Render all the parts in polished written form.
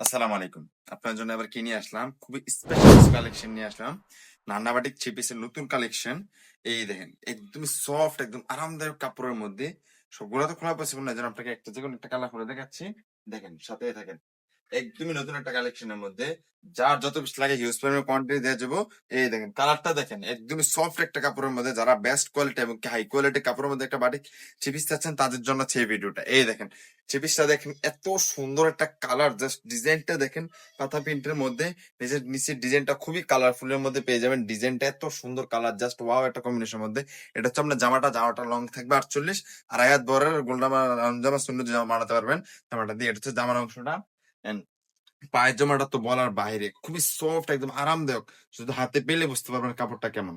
আসসালামু আলাইকুম। আপনার জন্য আবার কি নিয়ে আসলাম? খুবই স্পেশাল কিছু কালেকশন নিয়ে আসলাম। নান্না বাটিক থ্রি পিসের নতুন কালেকশন। এই দেখেন, একদমই সফট, একদম আরামদায়ক কাপড়ের মধ্যে। সবগুলো তো খোলা পসিবল না, যেন আপনাকে একটা যেকোনো একটা কালার খুলে দেখাচ্ছি। দেখেন, সাথেই থাকেন। একদমই নতুন একটা কালেকশনের মধ্যে যার যত বেশি লাগে হিউজ পরিমাণ কোয়ান্টিটি দেওয়া যাবো। এই দেখেন, কালারটা দেখেন, একদমই সফট একটা কাপড়ের মধ্যে যারা বেস্ট কোয়ালিটি এবং হাই কোয়ালিটি কাপড়ের মধ্যে একটা বাটিক থ্রি পিস চাচ্ছেন তাদের জন্য হচ্ছে এই ভিডিওটা। এই দেখেন, থ্রি পিসটা দেখেন, এত সুন্দর একটা কালার, জাস্ট ডিজাইনটা দেখেন। পাতা প্রিন্টের মধ্যে নিজের নিচের ডিজাইনটা খুবই কালারফুলের মধ্যে পেয়ে যাবেন। ডিজাইনটা এত সুন্দর, কালার জাস্ট ওয়াও একটা কম্বিনেশনের মধ্যে। এটা হচ্ছে আপনার জামাটা লং থাকবে 48, আর আয়াত বরের গোলজামা জামা সুন্দর জামা বানাতে পারবেন। জামাটা দিয়ে এটা হচ্ছে জামার অংশটা। পায়জামাটা তো বলার বাইরে, খুবই সফট, একদম আরামদায়ক। শুধু হাতে পেলে বুঝতে পারবেন কাপড়টা কেমন।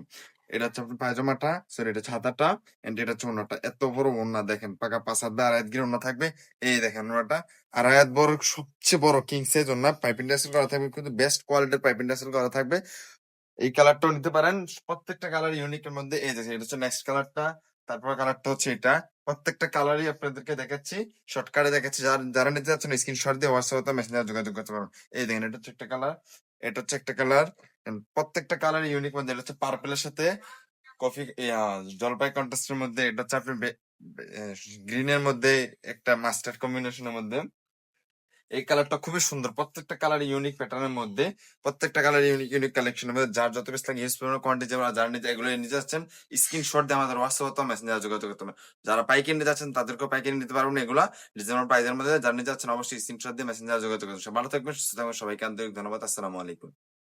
এটা হচ্ছে আপনার পায়জামাটা, সরি এটা ছাতাটা, এন্ড এটা হচ্ছে ওড়নাটা। এত বড় ওড়না দেখেন, পাকা 5 হাত বা 2.5 গির ওড়না থাকবে। এই দেখেন ওড়নাটা, 2.5 বড়, সবচেয়ে বড় কিং সাইজ ওড়না। পাইপিং টাসেল করা থাকবে, কিন্তু বেস্ট কোয়ালিটির পাইপিং টাসেল করা থাকবে। এই কালারটাও নিতে পারেন। প্রত্যেকটা কালার ইউনিক এর মধ্যে। এই দেখেন, এটা হচ্ছে নেক্সট কালারটা। তারপর কালারটা হচ্ছে এটা। প্রত্যেকটা কালারই আপনাদেরকে দেখাচ্ছি, শর্টকাটে দেখাচ্ছি। যারা নিতে যাচ্ছেন স্ক্রিনশট দিয়ে হোয়াটসঅ্যাপ মেসেঞ্জার যোগাযোগ করতে পারবেন। এই দেখেন, এটা হচ্ছে একটা কালার, এটা হচ্ছে একটা কালার। প্রত্যেকটা কালার ইউনিক মধ্যে। এটা হচ্ছে পার্পেলের সাথে কফি, জলপাই কন্ট্রাস্টের মধ্যে। এটা হচ্ছে আপনি গ্রিনের মধ্যে একটা মাস্টার্ড কম্বিনেশনের মধ্যে। এই কালারটা খুবই সুন্দর। প্রত্যেকটা কালার ইউনিক প্যাটার্নের মধ্যে, প্রত্যেকটা কালার ইউনিক ইউনিক কালেকশনের মধ্যে। যার যত বেশি লাগে ইউজ করবেন কোয়ান্টিটি, যারা নিতে এগুলো নিতে যাচ্ছেন স্ক্রিনশট দিয়ে আমাদের হোয়াটসঅ্যাপ অথবা মেসেঞ্জার যোগাযোগ করতে হবে। যারা পাইকারি নিতে যাচ্ছেন তাদেরকেও পাইকারি নিতে পারবেন এগুলা রিজনেবল প্রাইসের মধ্যে। যারা নিতে যাচ্ছেন অবশ্যই স্ক্রিনশট দিয়ে মেসেঞ্জার যোগাযোগ করতে হবে। ভালো থাকবেন, সুস্থ থাকবেন, সবাইকে আন্তরিক ধন্যবাদ। আসসালামু আলাইকুম।